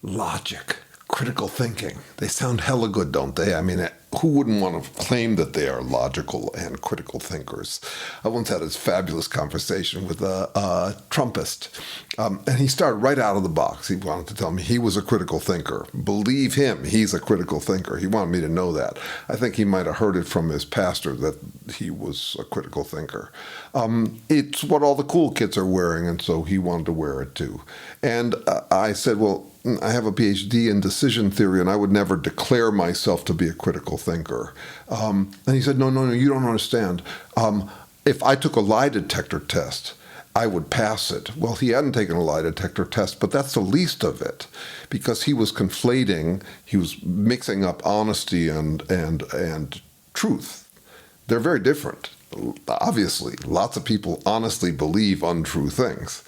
Logic, critical thinking. They sound hella good, don't they? I mean, who wouldn't want to claim that they are logical and critical thinkers? I once had this fabulous conversation with a Trumpist, and he started right out of the box. He wanted to tell me he was a critical thinker. Believe him, he's a critical thinker. He wanted me to know that. I think he might have heard it from his pastor that he was a critical thinker. It's what all the cool kids are wearing, and so he wanted to wear it too. And I said, well, I have a PhD in decision theory, and I would never declare myself to be a critical thinker. And he said, no, you don't understand. If I took a lie detector test, I would pass it. Well, he hadn't taken a lie detector test, but that's the least of it, because he was mixing up honesty and truth. They're very different. Obviously, lots of people honestly believe untrue things.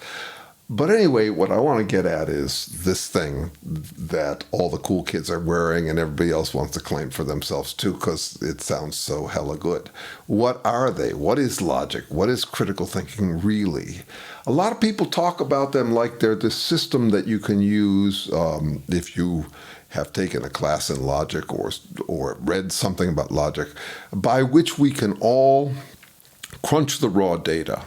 But anyway, what I want to get at is this thing that all the cool kids are wearing and everybody else wants to claim for themselves too, because it sounds so hella good. What are they? What is logic? What is critical thinking really? A lot of people talk about them like they're this system that you can use if you have taken a class in logic or read something about logic, by which we can all crunch the raw data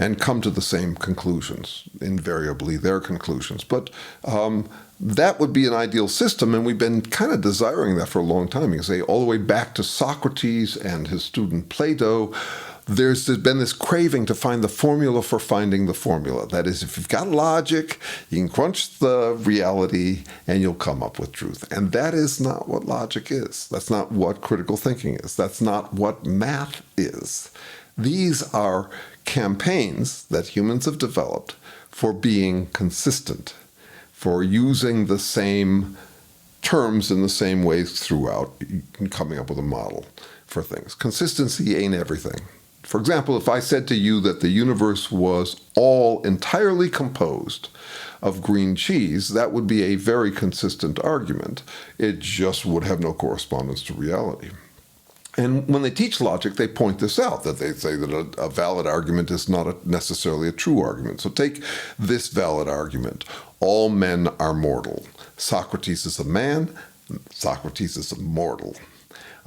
and come to the same conclusions, invariably their conclusions. But that would be an ideal system, and we've been kind of desiring that for a long time. You can say all the way back to Socrates and his student Plato, there's been this craving to find the formula for finding the formula. That is, if you've got logic, you can crunch the reality and you'll come up with truth. And that is not what logic is. That's not what critical thinking is. That's not what math is. These are campaigns that humans have developed for being consistent, for using the same terms in the same ways throughout, and coming up with a model for things. Consistency ain't everything. For example, if I said to you that the universe was all entirely composed of green cheese, that would be a very consistent argument. It just would have no correspondence to reality. And when they teach logic, they point this out, that they say that a valid argument is not necessarily a true argument. So take this valid argument. All men are mortal. Socrates is a man. Socrates is a mortal.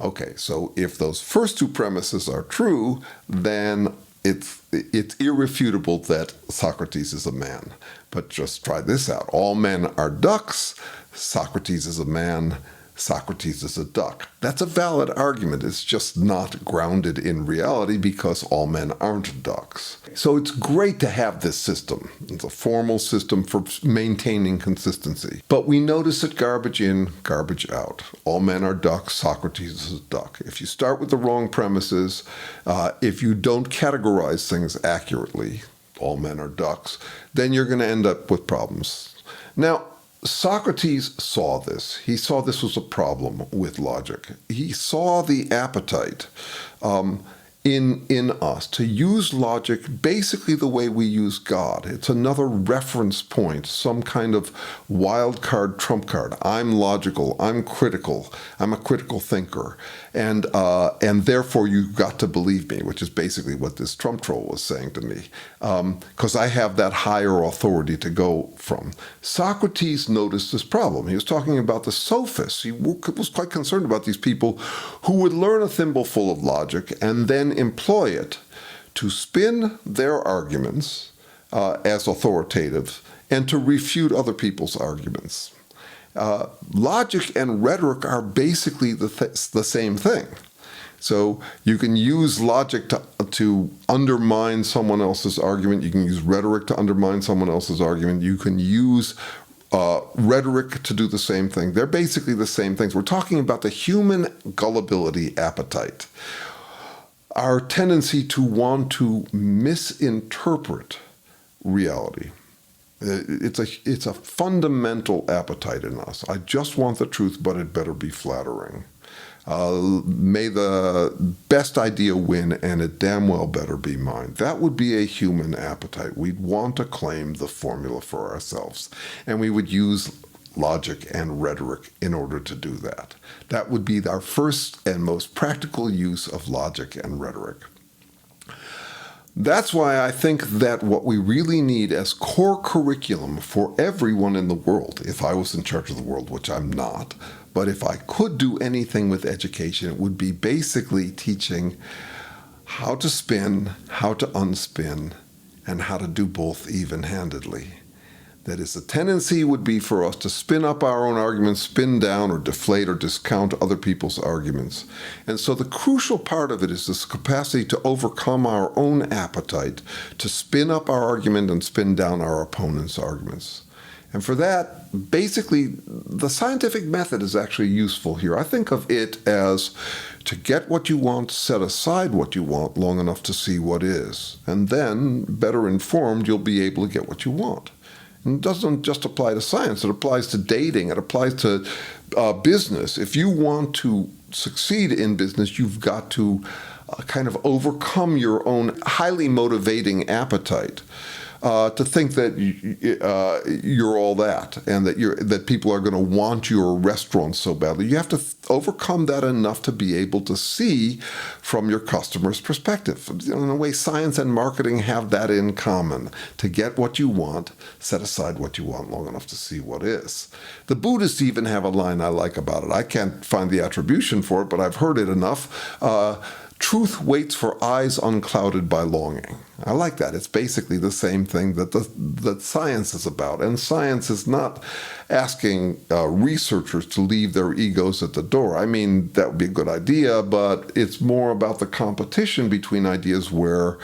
Okay, so if those first two premises are true, then it's irrefutable that Socrates is a man. But just try this out. All men are ducks. Socrates is a man. Socrates is a duck. That's a valid argument. It's just not grounded in reality because all men aren't ducks. So it's great to have this system. It's a formal system for maintaining consistency. But we notice it garbage in, garbage out. All men are ducks. Socrates is a duck. If you start with the wrong premises, if you don't categorize things accurately, all men are ducks, then you're going to end up with problems. Now, Socrates saw this. He saw this was a problem with logic. He saw the appetite in us to use logic basically the way we use God. It's another reference point, some kind of wild card, trump card. I'm logical. I'm critical. I'm a critical thinker. And therefore you've got to believe me, which is basically what this Trump troll was saying to me, because I have that higher authority to go from. Socrates noticed this problem. He was talking about the sophists. He was quite concerned about these people who would learn a thimbleful of logic and then employ it to spin their arguments as authoritative and to refute other people's arguments. Logic and rhetoric are basically the same thing. So you can use logic to undermine someone else's argument. You can use rhetoric to undermine someone else's argument. You can use rhetoric to do the same thing. They're basically the same things. We're talking about the human gullibility appetite. Our tendency to want to misinterpret reality. It's a fundamental appetite in us. I just want the truth, but it better be flattering. May the best idea win, and it damn well better be mine. That would be a human appetite. We'd want to claim the formula for ourselves, and we would use logic and rhetoric in order to do that. That would be our first and most practical use of logic and rhetoric. That's why I think that what we really need as core curriculum for everyone in the world, if I was in charge of the world, which I'm not, but if I could do anything with education, it would be basically teaching how to spin, how to unspin, and how to do both even-handedly. That is, the tendency would be for us to spin up our own arguments, spin down or deflate or discount other people's arguments. And so the crucial part of it is this capacity to overcome our own appetite, to spin up our argument and spin down our opponent's arguments. And for that, basically, the scientific method is actually useful here. I think of it as to get what you want, set aside what you want long enough to see what is. And then, better informed, you'll be able to get what you want. And it doesn't just apply to science. It applies to dating. It applies to business. If you want to succeed in business, you've got to kind of overcome your own highly motivating appetite to think that you're all that and that people are going to want your restaurant so badly. You have to overcome that enough to be able to see from your customer's perspective. In a way, science and marketing have that in common. To get what you want, set aside what you want long enough to see what is. The Buddhists even have a line I like about it. I can't find the attribution for it, but I've heard it enough. Truth waits for eyes unclouded by longing. I like that. It's basically the same thing that science is about. And science is not asking researchers to leave their egos at the door. I mean, that would be a good idea, but it's more about the competition between ideas where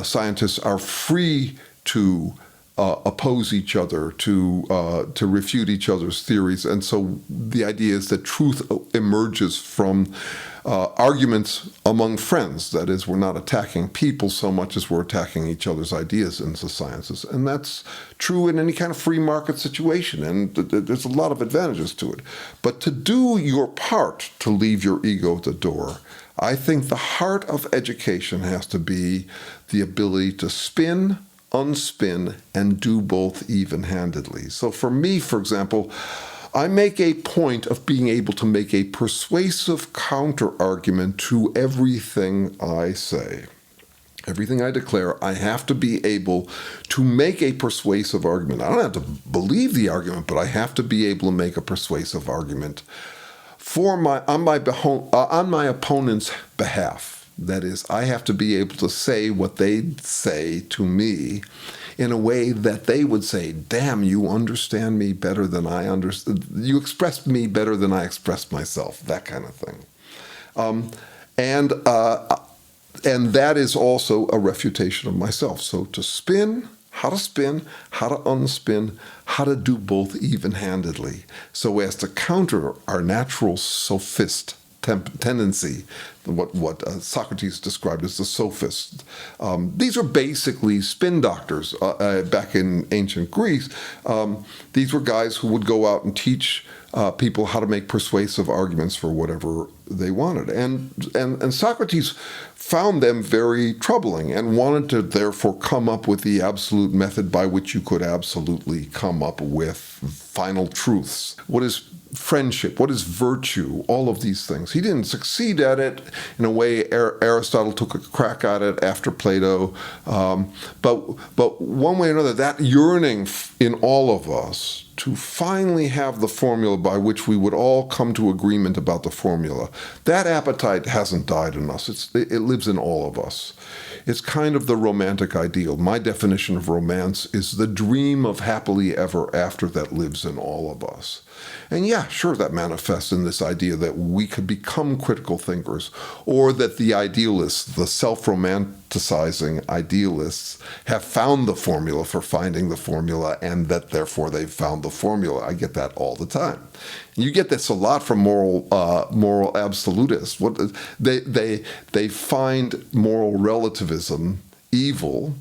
scientists are free to oppose each other, to refute each other's theories. And so the idea is that truth emerges from arguments among friends. That is, we're not attacking people so much as we're attacking each other's ideas in the sciences. And that's true in any kind of free market situation. And there's a lot of advantages to it. But to do your part to leave your ego at the door, I think the heart of education has to be the ability to spin, unspin, and do both even-handedly. So for me, for example, I make a point of being able to make a persuasive counter-argument to everything I say. Everything I declare, I have to be able to make a persuasive argument. I don't have to believe the argument, but I have to be able to make a persuasive argument on my opponent's behalf. That is, I have to be able to say what they say to me in a way that they would say, damn, you understand me better than I understand. You expressed me better than I expressed myself, that kind of thing. And that is also a refutation of myself. So to spin, how to unspin, how to do both even-handedly, so as to counter our natural sophist tendency, what Socrates described as the sophist. These are basically spin doctors back in ancient Greece. These were guys who would go out and teach people how to make persuasive arguments for whatever they wanted. And Socrates found them very troubling and wanted to therefore come up with the absolute method by which you could absolutely come up with final truths. What is friendship? What is virtue? All of these things. He didn't succeed at it in a way. Aristotle took a crack at it after Plato. But one way or another, that yearning in all of us to finally have the formula by which we would all come to agreement about the formula, that appetite hasn't died in us. It lives in all of us. It's kind of the romantic ideal. My definition of romance is the dream of happily ever after that lives in all of us. And yeah, sure, that manifests in this idea that we could become critical thinkers, or that the idealists, the self-romanticizing idealists, have found the formula for finding the formula, and that therefore they've found the formula. I get that all the time. You get this a lot from moral absolutists. They find moral relativism evil.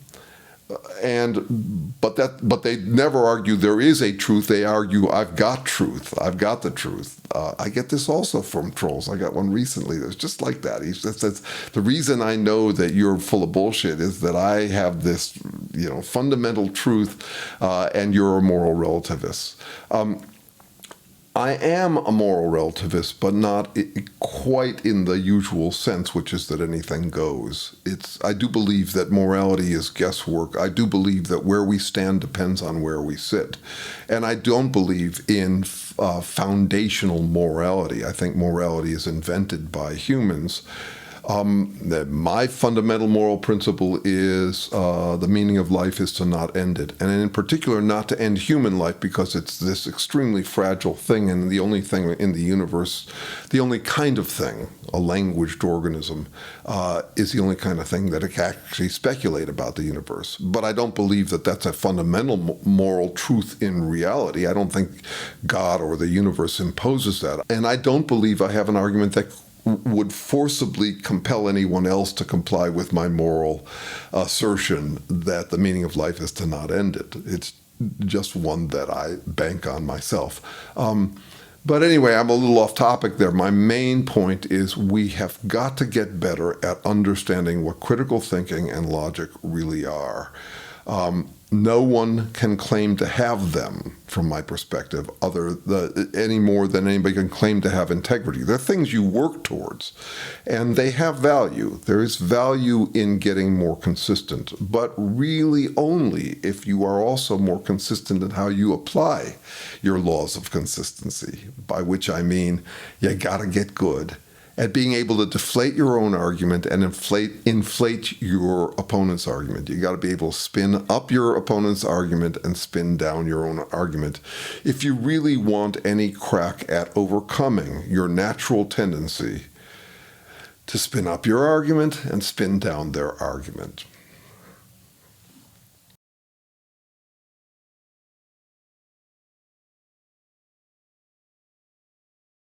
But they never argue there is a truth. They argue, I've got truth. I've got the truth. I get this also from trolls. I got one recently that's just like that. He says, the reason I know that you're full of bullshit is that I have this, fundamental truth, and you're a moral relativist. I am a moral relativist, but not quite in the usual sense, which is that anything goes. I do believe that morality is guesswork. I do believe that where we stand depends on where we sit. And I don't believe in foundational morality. I think morality is invented by humans. My fundamental moral principle is the meaning of life is to not end it. And in particular, not to end human life, because it's this extremely fragile thing, and the only thing in the universe, the only kind of thing, a languaged organism, is the only kind of thing that it can actually speculate about the universe. But I don't believe that that's a fundamental moral truth in reality. I don't think God or the universe imposes that. And I don't believe I have an argument that would forcibly compel anyone else to comply with my moral assertion that the meaning of life is to not end it. It's just one that I bank on myself. But anyway, I'm a little off topic there. My main point is we have got to get better at understanding what critical thinking and logic really are. No one can claim to have them, from my perspective, any more than anybody can claim to have integrity. They're things you work towards, and they have value. There is value in getting more consistent, but really only if you are also more consistent in how you apply your laws of consistency, by which I mean you gotta get good at being able to deflate your own argument and inflate your opponent's argument. You got to be able to spin up your opponent's argument and spin down your own argument if you really want any crack at overcoming your natural tendency to spin up your argument and spin down their argument.